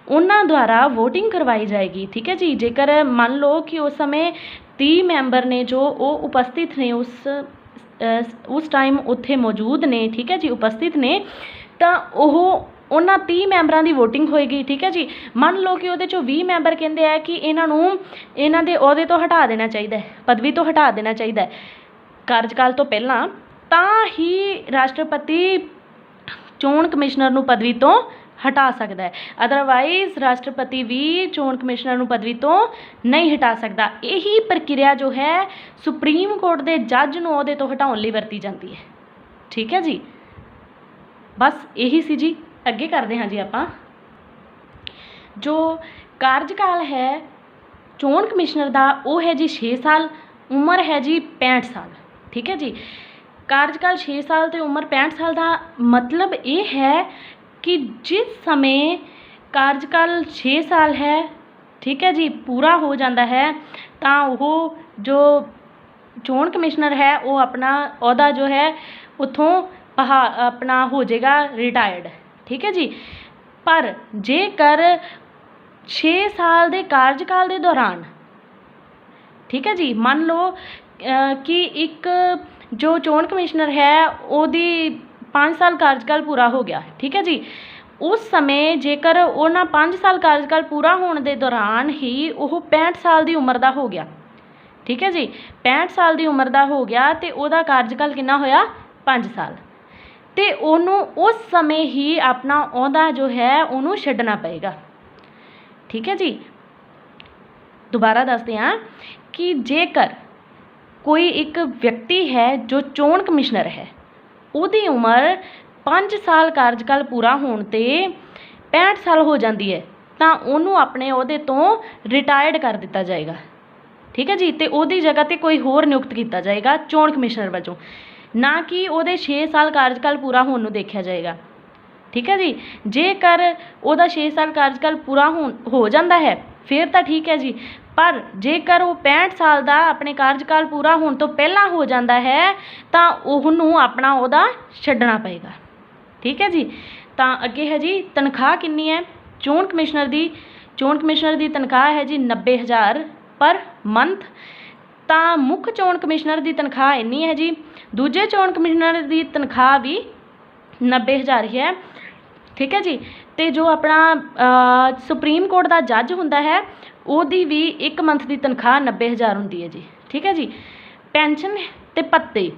ਉਹਨਾਂ ਦੁਆਰਾ ਵੋਟਿੰਗ ਕਰਵਾਈ ਜਾਏਗੀ। ਠੀਕ ਹੈ ਜੀ, ਜੇਕਰ ਮੰਨ ਲਓ ਕਿ ਉਸ ਸਮੇਂ 30 ਮੈਂਬਰ ਨੇ ਜੋ ਉਹ ਉਪਸਥਿਤ ਨੇ, ਉਸ ਟਾਈਮ ਉੱਥੇ ਮੌਜੂਦ ਨੇ, ਠੀਕ ਹੈ ਜੀ, ਉਪਸਥਿਤ ਨੇ, ਤਾਂ ਉਹਨਾਂ 30 ਮੈਂਬਰਾਂ ਦੀ ਵੋਟਿੰਗ ਹੋਏਗੀ। ਠੀਕ ਹੈ ਜੀ, ਮੰਨ ਲਓ ਕਿ ਉਹਦੇ 'ਚੋਂ 20 ਮੈਂਬਰ ਕਹਿੰਦੇ ਆ ਕਿ ਇਹਨਾਂ ਦੇ ਅਹੁਦੇ ਤੋਂ ਹਟਾ ਦੇਣਾ ਚਾਹੀਦਾ ਹੈ, ਪਦਵੀ ਤੋਂ ਹਟਾ ਦੇਣਾ ਚਾਹੀਦਾ ਹੈ ਕਾਰਜਕਾਲ ਤੋਂ ਪਹਿਲਾਂ, ਤਾਂ ਹੀ ਰਾਸ਼ਟਰਪਤੀ ਚੋਣ ਕਮਿਸ਼ਨਰ ਨੂੰ ਪਦਵੀ ਤੋਂ ਹਟਾ ਸਕਦਾ ਹੈ। ਅਦਰਵਾਈਜ਼ ਰਾਸ਼ਟਰਪਤੀ ਵੀ ਚੋਣ ਕਮਿਸ਼ਨਰ ਨੂੰ ਪਦਵੀ ਤੋਂ ਨਹੀਂ ਹਟਾ ਸਕਦਾ। ਇਹੀ ਪ੍ਰਕਿਰਿਆ ਜੋ ਹੈ ਸੁਪਰੀਮ ਕੋਰਟ ਦੇ ਜੱਜ ਨੂੰ ਅਹੁਦੇ ਤੋਂ ਹਟਾਉਣ ਲਈ ਵਰਤੀ ਜਾਂਦੀ ਹੈ। ਠੀਕ ਹੈ ਜੀ, ਬਸ ਇਹੀ ਸੀ ਜੀ। ਅੱਗੇ ਕਰਦੇ ਹਾਂ ਜੀ ਆਪਾਂ, ਜੋ ਕਾਰਜਕਾਲ ਹੈ ਚੋਣ ਕਮਿਸ਼ਨਰ ਦਾ ਉਹ ਹੈ ਜੀ 6 ਸਾਲ, ਉਮਰ ਹੈ ਜੀ 65 ਸਾਲ। ਠੀਕ ਹੈ ਜੀ, ਕਾਰਜਕਾਲ 6 ਸਾਲ ਅਤੇ ਉਮਰ 65 ਸਾਲ ਦਾ ਮਤਲਬ ਇਹ ਹੈ ਕਿ ਜਿਸ ਸਮੇਂ ਕਾਰਜਕਾਲ 6 ਸਾਲ ਹੈ, ਠੀਕ ਹੈ ਜੀ, ਪੂਰਾ ਹੋ ਜਾਂਦਾ ਹੈ, ਤਾਂ ਉਹ ਜੋ ਚੋਣ ਕਮਿਸ਼ਨਰ ਹੈ ਉਹ ਆਪਣਾ ਅਹੁਦਾ ਜੋ ਹੈ ਉੱਥੋਂ ਆਪਣਾ ਹੋ ਜਾਏਗਾ ਰਿਟਾਇਰਡ। ਠੀਕ ਹੈ ਜੀ, ਪਰ ਜੇਕਰ 6 ਸਾਲ ਦੇ ਕਾਰਜਕਾਲ ਦੇ ਦੌਰਾਨ, ਠੀਕ ਹੈ ਜੀ, ਮੰਨ ਲਓ ਕਿ ਇੱਕ ਜੋ ਚੋਣ ਕਮਿਸ਼ਨਰ ਹੈ ਉਹਦੀ 5 ਸਾਲ ਕਾਰਜਕਾਲ ਪੂਰਾ ਹੋ ਗਿਆ। ਠੀਕ ਹੈ ਜੀ, ਉਸ ਸਮੇਂ ਜੇਕਰ ਉਹਨਾਂ 5 ਸਾਲ ਕਾਰਜਕਾਲ ਪੂਰਾ ਹੋਣ ਦੇ ਦੌਰਾਨ ਹੀ ਉਹ 65 ਸਾਲ ਦੀ ਉਮਰ ਦਾ ਹੋ ਗਿਆ, ਠੀਕ ਹੈ ਜੀ, 65 ਸਾਲ ਦੀ ਉਮਰ ਦਾ ਹੋ ਗਿਆ ਅਤੇ ਉਹਦਾ ਕਾਰਜਕਾਲ ਕਿੰਨਾ ਹੋਇਆ 5 ਸਾਲ, ਅਤੇ ਉਹਨੂੰ ਉਸ ਸਮੇਂ ਹੀ ਆਪਣਾ ਅਹੁਦਾ ਜੋ ਹੈ ਉਹਨੂੰ ਛੱਡਣਾ ਪਏਗਾ। ਠੀਕ ਹੈ ਜੀ, ਦੁਬਾਰਾ ਦੱਸਦੇ ਹਾਂ ਕਿ ਜੇਕਰ ਕੋਈ ਇੱਕ ਵਿਅਕਤੀ ਹੈ ਜੋ ਚੋਣ ਕਮਿਸ਼ਨਰ ਹੈ, ਉਹਦੀ ਉਮਰ 5 ਸਾਲ ਕਾਰਜਕਾਲ ਪੂਰਾ ਹੋਣ 'ਤੇ 65 ਸਾਲ ਹੋ ਜਾਂਦੀ ਹੈ, ਤਾਂ ਉਹਨੂੰ ਆਪਣੇ ਅਹੁਦੇ ਤੋਂ ਰਿਟਾਇਰਡ ਕਰ ਦਿੱਤਾ ਜਾਏਗਾ। ਠੀਕ ਹੈ ਜੀ, ਅਤੇ ਉਹਦੀ ਜਗ੍ਹਾ 'ਤੇ ਕੋਈ ਹੋਰ ਨਿਯੁਕਤ ਕੀਤਾ ਜਾਏਗਾ ਚੋਣ ਕਮਿਸ਼ਨਰ ਵਜੋਂ, ਨਾ ਕਿ ਉਹਦੇ 6 ਸਾਲ ਕਾਰਜਕਾਲ ਪੂਰਾ ਹੋਣ ਨੂੰ ਦੇਖਿਆ ਜਾਏਗਾ। ਠੀਕ ਹੈ ਜੀ, ਜੇਕਰ ਉਹਦਾ 6 ਸਾਲ ਕਾਰਜਕਾਲ ਪੂਰਾ ਹੋ ਜਾਂਦਾ ਹੈ ਫਿਰ ਤਾਂ ਠੀਕ ਹੈ ਜੀ, ਪਰ ਜੇਕਰ ਉਹ 65 ਸਾਲ ਦਾ ਆਪਣੇ ਕਾਰਜਕਾਲ ਪੂਰਾ ਹੋਣ ਤੋਂ ਪਹਿਲਾਂ ਹੋ ਜਾਂਦਾ ਹੈ ਤਾਂ ਉਹਨੂੰ ਆਪਣਾ ਅਹੁਦਾ ਛੱਡਣਾ ਪਏਗਾ। ਠੀਕ ਹੈ ਜੀ, ਤਾਂ ਅੱਗੇ ਹੈ ਜੀ ਤਨਖਾਹ ਕਿੰਨੀ ਹੈ ਚੋਣ ਕਮਿਸ਼ਨਰ ਦੀ ਤਨਖਾਹ ਹੈ ਜੀ 90,000 ਪਰ ਮੰਥ। ਤਾਂ ਮੁੱਖ ਚੋਣ ਕਮਿਸ਼ਨਰ ਦੀ ਤਨਖਾਹ ਇੰਨੀ ਹੈ ਜੀ, ਦੂਜੇ ਚੋਣ ਕਮਿਸ਼ਨਰ ਦੀ ਤਨਖਾਹ ਵੀ 90,000 ਹੀ ਹੈ। ਠੀਕ ਹੈ ਜੀ, ਅਤੇ ਜੋ ਆਪਣਾ ਸੁਪਰੀਮ ਕੋਰਟ ਦਾ ਜੱਜ ਹੁੰਦਾ ਹੈ ਉਹਦੀ ਵੀ 1 ਮੰਥ ਦੀ ਤਨਖਾਹ 90,000 ਹੁੰਦੀ ਹੈ ਜੀ। ਠੀਕ ਹੈ ਜੀ, ਪੈਨਸ਼ਨ ਅਤੇ ਭੱਤੇ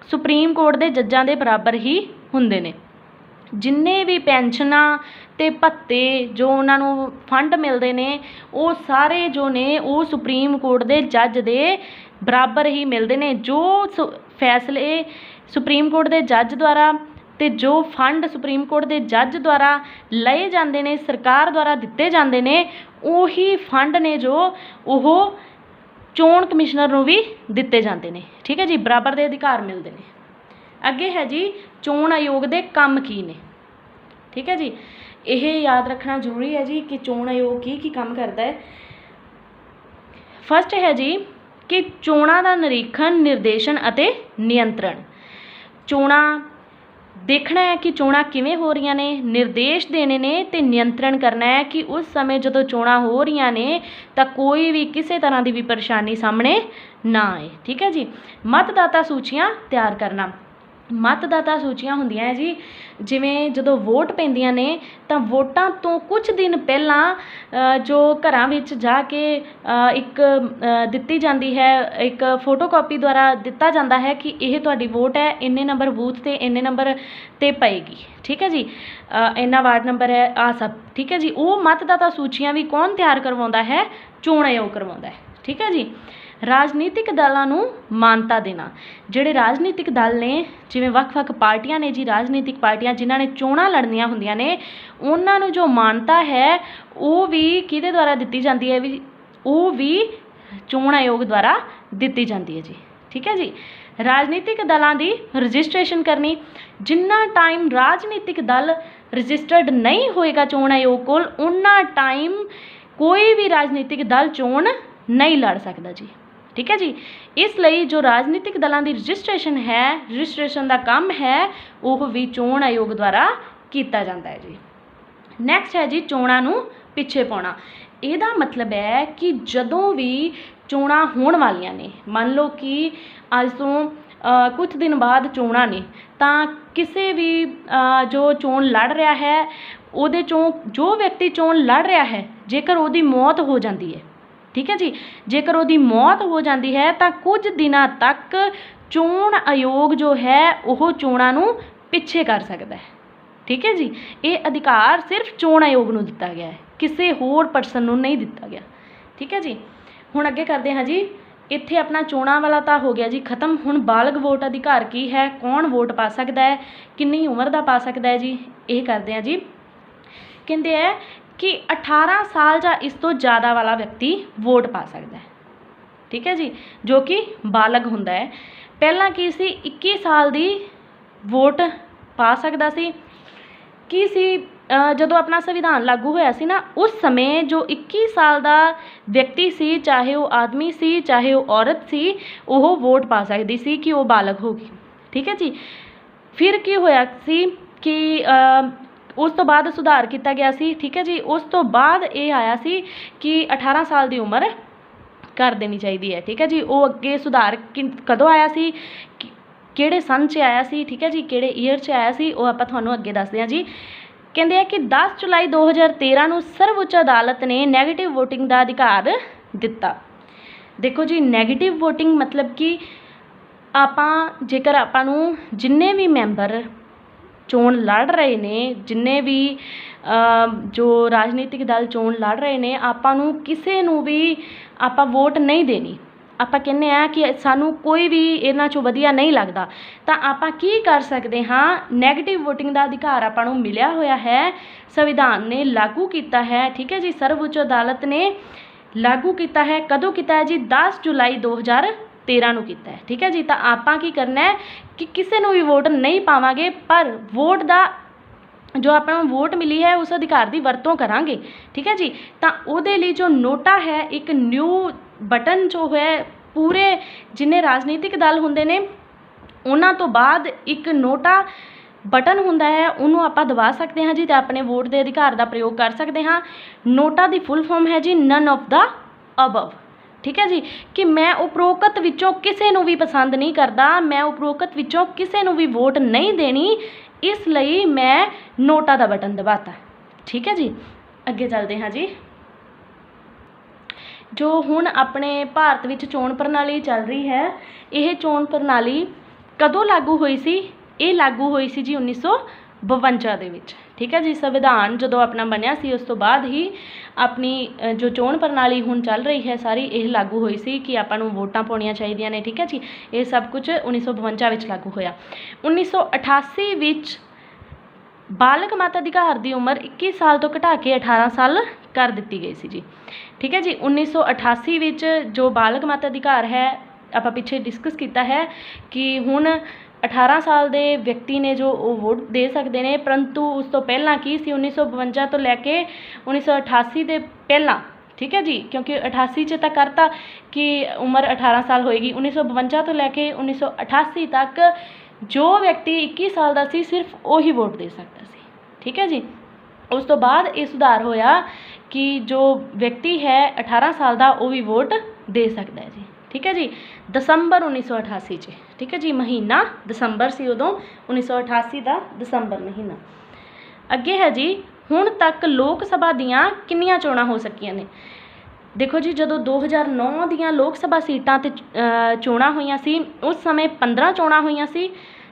ਸੁਪਰੀਮ ਕੋਰਟ ਦੇ ਜੱਜਾਂ ਦੇ ਬਰਾਬਰ ਹੀ ਹੁੰਦੇ ਨੇ। ਜਿੰਨੇ ਵੀ ਪੈਨਸ਼ਨਾਂ ਅਤੇ ਭੱਤੇ ਜੋ ਉਹਨਾਂ ਨੂੰ ਫੰਡ ਮਿਲਦੇ ਨੇ ਉਹ ਸਾਰੇ ਜੋ ਨੇ ਉਹ ਸੁਪਰੀਮ ਕੋਰਟ ਦੇ ਜੱਜ ਦੇ ਬਰਾਬਰ ਹੀ ਮਿਲਦੇ ਨੇ। ਜੋ ਫੈਸਲੇ ਸੁਪਰੀਮ ਕੋਰਟ ਦੇ ਜੱਜ ਦੁਆਰਾ ਅਤੇ ਜੋ ਫੰਡ ਸੁਪਰੀਮ ਕੋਰਟ ਦੇ ਜੱਜ ਦੁਆਰਾ ਲਏ ਜਾਂਦੇ ਨੇ, ਸਰਕਾਰ ਦੁਆਰਾ ਦਿੱਤੇ ਜਾਂਦੇ ਨੇ, ਉਹੀ ਫੰਡ ਨੇ ਜੋ ਉਹ ਚੋਣ ਕਮਿਸ਼ਨਰ ਨੂੰ ਵੀ ਦਿੱਤੇ ਜਾਂਦੇ ਨੇ। ਠੀਕ ਹੈ ਜੀ, ਬਰਾਬਰ ਦੇ ਅਧਿਕਾਰ ਮਿਲਦੇ ਨੇ। ਅੱਗੇ ਹੈ ਜੀ ਚੋਣ ਆਯੋਗ ਦੇ ਕੰਮ ਕੀ ਨੇ। ਠੀਕ ਹੈ ਜੀ, ਇਹ ਯਾਦ ਰੱਖਣਾ ਜ਼ਰੂਰੀ ਹੈ ਜੀ ਕਿ ਚੋਣ ਆਯੋਗ ਕੀ ਕੰਮ ਕਰਦਾ ਹੈ। ਫਸਟ ਹੈ ਜੀ ਕਿ ਚੋਣਾਂ ਦਾ ਨਿਰੀਖਣ, ਨਿਰਦੇਸ਼ਨ ਅਤੇ ਨਿਯੰਤਰਣ। ਚੋਣਾਂ ਦੇਖਣਾ ਹੈ ਕਿ ਚੋਣਾਂ ਕਿਵੇਂ ਹੋ ਰਹੀਆਂ ਨੇ, ਨਿਰਦੇਸ਼ ਦੇਣੇ ਨੇ ਅਤੇ ਨਿਯੰਤਰਣ ਕਰਨਾ ਹੈ ਕਿ ਉਸ ਸਮੇਂ ਜਦੋਂ ਚੋਣਾਂ ਹੋ ਰਹੀਆਂ ਨੇ ਤਾਂ ਕੋਈ ਵੀ ਕਿਸੇ ਤਰ੍ਹਾਂ ਦੀ ਵੀ ਪਰੇਸ਼ਾਨੀ ਸਾਹਮਣੇ ਨਾ ਆਏ। ਠੀਕ ਹੈ ਜੀ, ਮਤਦਾਤਾ ਸੂਚੀਆਂ ਤਿਆਰ ਕਰਨਾ। मतदाता सूचियां ਹੁੰਦੀਆਂ ਹੈ ਜੀ, ਜਿਵੇਂ ਜਦੋਂ ਵੋਟ ਪੈਂਦੀਆਂ ਨੇ ਤਾਂ ਵੋਟਾਂ ਤੋਂ ਕੁਝ ਦਿਨ ਪਹਿਲਾਂ ਜੋ ਘਰਾਂ ਵਿੱਚ ਜਾ ਕੇ ਇੱਕ ਦਿੱਤੀ ਜਾਂਦੀ ਹੈ, ਇੱਕ ਫੋਟੋਕਾਪੀ ਦੁਆਰਾ ਦਿੱਤਾ ਜਾਂਦਾ ਹੈ ਕਿ ਇਹ ਤੁਹਾਡੀ ਵੋਟ ਹੈ, ਇੰਨੇ ਨੰਬਰ ਬੂਥ 'ਤੇ ਇੰਨੇ ਨੰਬਰ 'ਤੇ ਪਏਗੀ, ਠੀਕ ਹੈ ਜੀ, ਇੰਨਾ ਵਾਰਡ ਨੰਬਰ ਹੈ, ਆ ਸਭ, ਠੀਕ ਹੈ ਜੀ। ਉਹ मतदाता सूचियां भी कौन ਤਿਆਰ ਕਰਵਾਉਂਦਾ ਹੈ? ਚੋਣ ਆਯੋਗ ਕਰਵਾਉਂਦਾ ਹੈ, ਠੀਕ ਹੈ ਜੀ। ਰਾਜਨੀਤਿਕ ਦਲਾਂ ਨੂੰ ਮਾਨਤਾ ਦੇਣਾ, ਜਿਹੜੇ ਰਾਜਨੀਤਿਕ ਦਲ ਨੇ, ਜਿਵੇਂ ਵੱਖ-ਵੱਖ ਪਾਰਟੀਆਂ ਨੇ ਜੀ, ਰਾਜਨੀਤਿਕ ਪਾਰਟੀਆਂ ਜਿਨ੍ਹਾਂ ਨੇ ਚੋਣਾਂ ਲੜਨੀਆਂ ਹੁੰਦੀਆਂ ਨੇ, ਉਹਨਾਂ ਨੂੰ ਜੋ ਮਾਨਤਾ ਹੈ ਉਹ ਵੀ ਕਿਹਦੇ ਦੁਆਰਾ ਦਿੱਤੀ ਜਾਂਦੀ ਹੈ? ਵੀ ਉਹ ਵੀ ਚੋਣ ਆਯੋਗ ਦੁਆਰਾ ਦਿੱਤੀ ਜਾਂਦੀ ਹੈ ਜੀ, ਠੀਕ ਹੈ ਜੀ। ਰਾਜਨੀਤਿਕ ਦਲਾਂ ਦੀ ਰਜਿਸਟ੍ਰੇਸ਼ਨ ਕਰਨੀ, ਜਿੰਨਾ ਟਾਈਮ ਰਾਜਨੀਤਿਕ ਦਲ ਰਜਿਸਟਰਡ ਨਹੀਂ ਹੋਏਗਾ ਚੋਣ ਆਯੋਗ ਕੋਲ, ਉਹਨਾਂ ਟਾਈਮ ਕੋਈ ਵੀ ਰਾਜਨੀਤਿਕ ਦਲ ਚੋਣ ਨਹੀਂ ਲੜ ਸਕਦਾ ਜੀ, ਠੀਕ ਹੈ ਜੀ। ਇਸ ਲਈ ਜੋ ਰਾਜਨੀਤਿਕ ਦਲਾਂ ਦੀ ਰਜਿਸਟ੍ਰੇਸ਼ਨ ਹੈ, ਰਜਿਸਟ੍ਰੇਸ਼ਨ ਦਾ ਕੰਮ ਹੈ, ਉਹ ਵੀ ਚੋਣ ਆਯੋਗ ਦੁਆਰਾ ਕੀਤਾ ਜਾਂਦਾ ਹੈ ਜੀ। ਨੈਕਸਟ ਹੈ ਜੀ ਚੋਣਾਂ ਨੂੰ ਪਿੱਛੇ ਪਾਉਣਾ। ਇਹਦਾ ਮਤਲਬ ਹੈ ਕਿ ਜਦੋਂ ਵੀ ਚੋਣਾਂ ਹੋਣ ਵਾਲੀਆਂ ਨੇ, ਮੰਨ ਲਓ ਕਿ ਅੱਜ ਤੋਂ ਕੁਝ ਦਿਨ ਬਾਅਦ ਚੋਣਾਂ ਨੇ, ਤਾਂ ਕਿਸੇ ਵੀ ਜੋ ਚੋਣ ਲੜ ਰਿਹਾ ਹੈ ਉਹਦੇ ਚੋਂ ਜੋ ਵਿਅਕਤੀ ਚੋਣ ਲੜ ਰਿਹਾ ਹੈ, ਜੇਕਰ ਉਹਦੀ ਮੌਤ ਹੋ ਜਾਂਦੀ ਹੈ, ਠੀਕ ਹੈ ਜੀ, ਜੇਕਰ ਉਹਦੀ ਮੌਤ ਹੋ ਜਾਂਦੀ ਹੈ ਤਾਂ ਕੁਝ ਦਿਨਾਂ ਤੱਕ ਚੋਣ ਆਯੋਗ ਜੋ ਹੈ ਉਹ ਚੋਣਾਂ ਨੂੰ ਪਿੱਛੇ ਕਰ ਸਕਦਾ ਹੈ, ਠੀਕ ਹੈ ਜੀ। ਇਹ ਅਧਿਕਾਰ ਸਿਰਫ ਚੋਣ ਆਯੋਗ ਨੂੰ ਦਿੱਤਾ ਗਿਆ ਹੈ, ਕਿਸੇ ਹੋਰ ਪਰਸਨ ਨੂੰ ਨਹੀਂ ਦਿੱਤਾ ਗਿਆ, ਠੀਕ ਹੈ ਜੀ। ਹੁਣ ਅੱਗੇ ਕਰਦੇ ਹਾਂ ਜੀ। ਇੱਥੇ ਆਪਣਾ ਚੋਣਾਂ ਵਾਲਾ ਤਾਂ ਹੋ ਗਿਆ ਜੀ ਖਤਮ। ਹੁਣ ਬਾਲਗ ਵੋਟ ਅਧਿਕਾਰ ਕੀ ਹੈ, ਕੌਣ ਵੋਟ ਪਾ ਸਕਦਾ ਹੈ, ਕਿੰਨੀ ਉਮਰ ਦਾ ਪਾ ਸਕਦਾ ਹੈ ਜੀ, ਇਹ ਕਰਦੇ ਹਾਂ ਜੀ। ਕਹਿੰਦੇ ਹੈ ਕਿ 18 ਸਾਲ ਜਾਂ ਇਸ ਤੋਂ ਜ਼ਿਆਦਾ ਵਾਲਾ ਵਿਅਕਤੀ ਵੋਟ ਪਾ ਸਕਦਾ ਹੈ, ਠੀਕ ਹੈ ਜੀ, ਜੋ ਕਿ ਬਾਲਗ ਹੁੰਦਾ ਹੈ। ਪਹਿਲਾਂ ਕੀ ਸੀ, 21 ਸਾਲ ਦੀ ਵੋਟ ਪਾ ਸਕਦਾ ਸੀ। ਕੀ ਸੀ, ਜਦੋਂ ਆਪਣਾ ਸੰਵਿਧਾਨ ਲਾਗੂ ਹੋਇਆ ਸੀ ਨਾ, ਉਸ ਸਮੇਂ ਜੋ 21 ਸਾਲ ਦਾ ਵਿਅਕਤੀ ਸੀ, ਚਾਹੇ ਉਹ ਆਦਮੀ ਸੀ ਚਾਹੇ ਉਹ ਔਰਤ ਸੀ, ਉਹ ਵੋਟ ਪਾ ਸਕਦੀ ਸੀ ਕਿ ਉਹ ਬਾਲਗ ਹੋ ਗਈ, ਠੀਕ ਹੈ ਜੀ। ਫਿਰ ਕੀ ਹੋਇਆ ਸੀ ਕਿ ਉਸ ਤੋਂ ਬਾਅਦ ਸੁਧਾਰ ਕੀਤਾ ਗਿਆ ਸੀ, ਠੀਕ ਹੈ ਜੀ। ਉਸ ਤੋਂ ਬਾਅਦ ਇਹ ਆਇਆ ਸੀ ਕਿ 18 ਸਾਲ ਦੀ ਉਮਰ ਕਰ ਦੇਣੀ ਚਾਹੀਦੀ ਹੈ, ਠੀਕ ਹੈ ਜੀ। ਉਹ ਅੱਗੇ ਸੁਧਾਰ ਕਦੋਂ ਆਇਆ ਸੀ, ਕਿਹੜੇ ਸੰਨ 'ਚ ਆਇਆ ਸੀ, ਠੀਕ ਹੈ ਜੀ, ਕਿਹੜੇ ਈਅਰ 'ਚ ਆਇਆ ਸੀ, ਉਹ ਆਪਾਂ ਤੁਹਾਨੂੰ ਅੱਗੇ ਦੱਸਦੇ ਹਾਂ ਜੀ। ਕਹਿੰਦੇ ਆ ਕਿ 10 ਜੁਲਾਈ 2013 ਨੂੰ ਸਰਵਉੱਚ ਅਦਾਲਤ ਨੇ ਨੈਗੇਟਿਵ ਵੋਟਿੰਗ ਦਾ ਅਧਿਕਾਰ ਦਿੱਤਾ। ਦੇਖੋ ਜੀ, ਨੈਗੇਟਿਵ ਵੋਟਿੰਗ ਮਤਲਬ ਕਿ ਜੇਕਰ ਆਪਾਂ ਨੂੰ ਜਿੰਨੇ ਵੀ ਮੈਂਬਰ ਚੋਣ ਲੜ ਰਹੇ ਨੇ, ਜਿੰਨੇ ਵੀ ਜੋ ਰਾਜਨੀਤਿਕ ਦਲ ਚੋਣ ਲੜ ਰਹੇ ਨੇ, ਆਪਾਂ ਨੂੰ ਕਿਸੇ ਨੂੰ ਵੀ ਆਪਾਂ ਵੋਟ ਨਹੀਂ ਦੇਣੀ। ਆਪਾਂ ਕਹਿੰਦੇ ਆ ਕਿ ਸਾਨੂੰ ਕੋਈ ਵੀ ਇਹਨਾਂ 'ਚੋਂ ਵਧੀਆ ਨਹੀਂ ਲੱਗਦਾ, ਤਾਂ ਆਪਾਂ ਕੀ ਕਰ ਸਕਦੇ ਹਾਂ? ਨੈਗੇਟਿਵ ਵੋਟਿੰਗ ਦਾ ਅਧਿਕਾਰ ਆਪਾਂ ਨੂੰ ਮਿਲਿਆ ਹੋਇਆ ਹੈ, ਸੰਵਿਧਾਨ ਨੇ ਲਾਗੂ ਕੀਤਾ ਹੈ, ਠੀਕ ਹੈ ਜੀ। ਸਰਵਉੱਚ ਅਦਾਲਤ ਨੇ ਲਾਗੂ ਕੀਤਾ ਹੈ। ਕਦੋਂ ਕੀਤਾ ਹੈ ਜੀ? 10 ਜੁਲਾਈ 2013 ਨੂੰ ਕੀਤਾ ਹੈ, ਠੀਕ ਹੈ ਜੀ। ਤਾਂ ਆਪਾਂ ਕੀ ਕਰਨਾ ਹੈ ਕਿ ਕਿਸੇ ਨੂੰ ਵੀ ਵੋਟ ਨਹੀਂ ਪਾਵਾਂਗੇ, ਪਰ ਵੋਟ ਦਾ ਜੋ ਆਪਾਂ ਨੂੰ ਵੋਟ ਮਿਲੀ ਹੈ ਉਸ ਅਧਿਕਾਰ ਦੀ ਵਰਤੋਂ ਕਰਾਂਗੇ, ਠੀਕ ਹੈ ਜੀ। ਤਾਂ ਉਹਦੇ ਲਈ ਜੋ ਨੋਟਾ ਹੈ, ਇੱਕ ਨਿਊ ਬਟਨ ਜੋ ਹੈ, ਪੂਰੇ ਜਿੰਨੇ ਰਾਜਨੀਤਿਕ ਦਲ ਹੁੰਦੇ ਨੇ ਉਹਨਾਂ ਤੋਂ ਬਾਅਦ ਇੱਕ ਨੋਟਾ ਬਟਨ ਹੁੰਦਾ ਹੈ, ਉਹਨੂੰ ਆਪਾਂ ਦਬਾ ਸਕਦੇ ਹਾਂ ਜੀ, ਅਤੇ ਆਪਣੇ ਵੋਟ ਦੇ ਅਧਿਕਾਰ ਦਾ ਪ੍ਰਯੋਗ ਕਰ ਸਕਦੇ ਹਾਂ। ਨੋਟਾ ਦੀ ਫੁੱਲ ਫਾਰਮ ਹੈ ਜੀ ਨਨ ਆਫ ਦਾ ਅਬਵ, ਠੀਕ ਹੈ ਜੀ। ਕਿ ਮੈਂ ਉਪਰੋਕਤ ਵਿੱਚੋਂ ਕਿਸੇ ਨੂੰ ਵੀ ਪਸੰਦ ਨਹੀਂ ਕਰਦਾ, ਮੈਂ ਉਪਰੋਕਤ ਵਿੱਚੋਂ ਕਿਸੇ ਨੂੰ ਵੀ ਵੋਟ ਨਹੀਂ ਦੇਣੀ, ਇਸ ਲਈ ਮੈਂ ਨੋਟਾ ਦਾ ਬਟਨ ਦਬਾਤਾ, ਠੀਕ ਹੈ ਜੀ। ਅੱਗੇ ਚੱਲਦੇ ਹਾਂ ਜੀ। ਜੋ ਹੁਣ ਆਪਣੇ ਭਾਰਤ ਵਿੱਚ ਚੋਣ ਪ੍ਰਣਾਲੀ ਚੱਲ ਰਹੀ ਹੈ, ਇਹ ਚੋਣ ਪ੍ਰਣਾਲੀ ਕਦੋਂ ਲਾਗੂ ਹੋਈ ਸੀ? ਇਹ ਲਾਗੂ ਹੋਈ ਸੀ ਜੀ 1952 ਦੇ ਵਿੱਚ, ਠੀਕ ਹੈ ਜੀ। ਸੰਵਿਧਾਨ ਜਦੋਂ ਆਪਣਾ ਬਣਿਆ ਸੀ ਉਸ ਤੋਂ ਬਾਅਦ ਹੀ ਆਪਣੀ ਜੋ ਚੋਣ ਪ੍ਰਣਾਲੀ ਹੁਣ ਚੱਲ ਰਹੀ ਹੈ ਸਾਰੀ, ਇਹ ਲਾਗੂ ਹੋਈ ਸੀ ਕਿ ਆਪਾਂ ਨੂੰ ਵੋਟਾਂ ਪਾਉਣੀਆਂ ਚਾਹੀਦੀਆਂ ਨੇ, ਠੀਕ ਹੈ ਜੀ। ਇਹ ਸਭ ਕੁਝ 1952 ਵਿੱਚ ਲਾਗੂ ਹੋਇਆ। 1988 ਵਿੱਚ ਬਾਲਗ ਮਤ ਅਧਿਕਾਰ ਦੀ ਉਮਰ 21 ਸਾਲ ਤੋਂ ਘਟਾ ਕੇ 18 ਸਾਲ ਕਰ ਦਿੱਤੀ ਗਈ ਸੀ ਜੀ, ਠੀਕ ਹੈ ਜੀ। 1988 ਵਿੱਚ ਜੋ ਬਾਲਗ ਮਤ ਅਧਿਕਾਰ ਹੈ, ਆਪਾਂ ਪਿੱਛੇ ਡਿਸਕਸ ਕੀਤਾ ਹੈ ਕਿ ਹੁਣ 18 ਸਾਲ ਦੇ ਵਿਅਕਤੀ ਨੇ ਜੋ ਉਹ ਵੋਟ ਦੇ ਸਕਦੇ ਨੇ, ਪਰੰਤੂ ਉਸ ਤੋਂ ਪਹਿਲਾਂ ਕੀ ਸੀ, 1952 ਤੋਂ ਲੈ ਕੇ 1988 ਦੇ ਪਹਿਲਾਂ, ਠੀਕ ਹੈ ਜੀ, ਕਿਉਂਕਿ 88 'ਚ ਤਾਂ ਕਰਤਾ ਕਿ ਉਮਰ 18 ਸਾਲ ਹੋਏਗੀ। 1952 ਤੋਂ ਲੈ ਕੇ 1988 ਤੱਕ ਜੋ ਵਿਅਕਤੀ 21 ਸਾਲ ਦਾ ਸੀ, ਸਿਰਫ ਉਹੀ ਵੋਟ ਦੇ ਸਕਦਾ ਸੀ, ਠੀਕ ਹੈ ਜੀ। ਉਸ ਤੋਂ ਬਾਅਦ ਇਹ ਸੁਧਾਰ ਹੋਇਆ ਕਿ ਜੋ ਵਿਅਕਤੀ ਹੈ 18 ਸਾਲ ਦਾ, ਉਹ ਵੀ ਵੋਟ ਦੇ ਸਕਦਾ ਹੈ ਜੀ, ठीक है जी, दसंबर 1988 च, ठीक है जी, महीना दसंबर सी उदों 1988 का दसंबर महीना। अगे है जी, हुण तक लोक सभा दियां किन्नियां चोणां हो सकियां ने। देखो जी, जदों 2009 दियां लोक सभा सीटां ते चोणां होईयां सी उस समय 15 चोणां होईयां सी।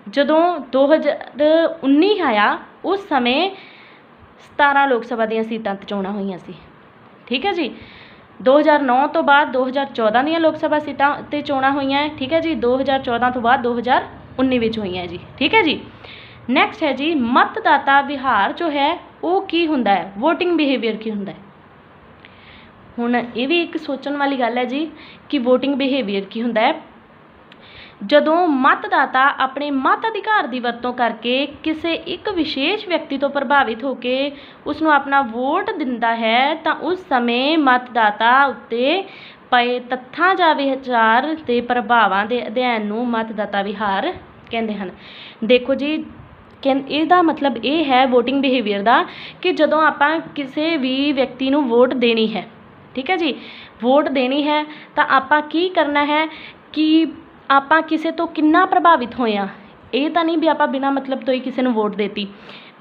जदों 2019 आया उस समय 17 लोक सभा दियां सीटां ते चोणां होईयां सी। ठीक है जी, 2009 तो बाद 2014 दियां लोक सभा सीटां ते चोणां होईयां है। ठीक है जी, 2014 तो बाद 2019 विच होईयां जी। ठीक है जी, नैक्सट है जी, मतदाता विहार जो है वो की हुंदा है, वोटिंग बिहेवियर की हुंदा है। हुण ये भी एक सोचण वाली गल है जी कि वोटिंग बिहेवियर की हुंदा है। जदों मतदाता अपने मत अधिकार की वरतों करके किसी एक विशेष व्यक्ति तो प्रभावित होकर उसनों अपना वोट दिंदा है तो उस समय मतदाता उत्ते पए तत्थां जां विचार ते प्रभावां दे अध्ययन नूं मतदाता विहार कहंदे हन। देखो जी, ਇਹਦਾ मतलब ये है वोटिंग बिहेवियर का कि जदों आपां किसी भी व्यक्ति नूं वोट देनी है, ठीक है जी, वोट देनी है तो आपां की करना है कि आपां किसी तो किन्ना प्रभावित होए आ। ये तो नहीं भी आपां बिना मतलब तो ही किसी नूं वोट देती,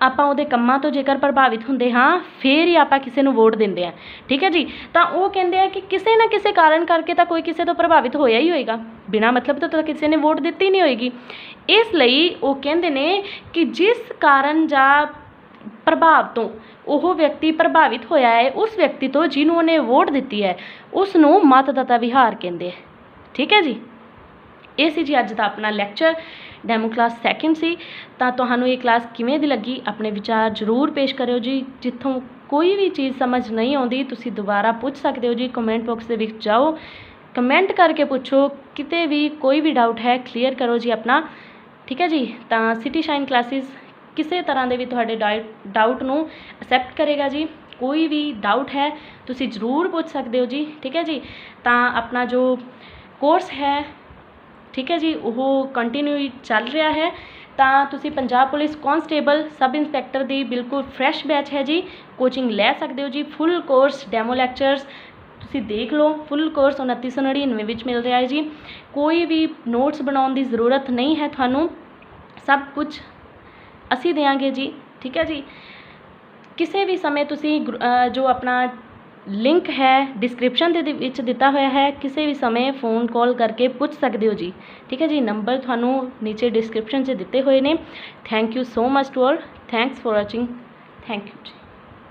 आपां उहदे कम्मां तो जेकर प्रभावित हुंदे हाँ फिर ही आपां किसी नूं वोट दिंदे आ। ठीक है जी, तो वो कहंदे आ कि किसी ना किसी कारण करके तो कोई किसी तो प्रभावित होया ही होएगा, बिना मतलब तो किसी ने वोट दित्ती नहीं होएगी। इसलिए वो कहंदे ने कि जिस कारण जां प्रभाव तो वो व्यक्ति प्रभावित होया है उस व्यक्ति तो जिन्होंने उन्हें वोट दी है उसनूं मतदाता विहार कहंदे। ठीक है जी, ये सी जी अज दा अपना लैक्चर डैमो क्लास सैकेंड सी। तो तुहानूं ये क्लास किवें दी लगी, अपने विचार जरूर पेश करियो जी। जिथों कोई भी चीज़ समझ नहीं आउंदी तुसीं दोबारा पूछ सकते हो जी, कमेंट बॉक्स दे विच जाओ, कमेंट करके पूछो, किते भी कोई भी डाउट है क्लीयर करो जी अपना। ठीक है जी, तो सिटी शाइन क्लासिस किसी तरह के भी तुहाडे डाउट नूं एक्सैप्ट करेगा जी। कोई भी डाउट है तुसीं जरूर पूछ सकते हो जी। ठीक है जी, तो अपना जो कोर्स है ठीक है जी वो कंटिन्यू चल रहा है। तो तुसीं Punjab police constable sub inspector की बिल्कुल फ्रैश बैच है जी, कोचिंग लै सकते हो जी। फुल कोर्स डैमो लैक्चर्स तुसीं देख लो, फुल कोर्स 2999 विच मिल रहा है जी। कोई भी नोट्स बनाने की ज़रूरत नहीं है थानू, सब कुछ असी देंगे जी। ठीक है जी, किसी भी समय तुसी जो अपना लिंक है डिस्क्रिप्शन दे विच दिता हुआ है, किसी भी समय फ़ोन कॉल करके पूछ सकते हो जी। ठीक है जी, नंबर थानू नीचे डिस्क्रिप्शन से दिते हुए ने। Thank you so much to all, thanks for watching, thank you ji.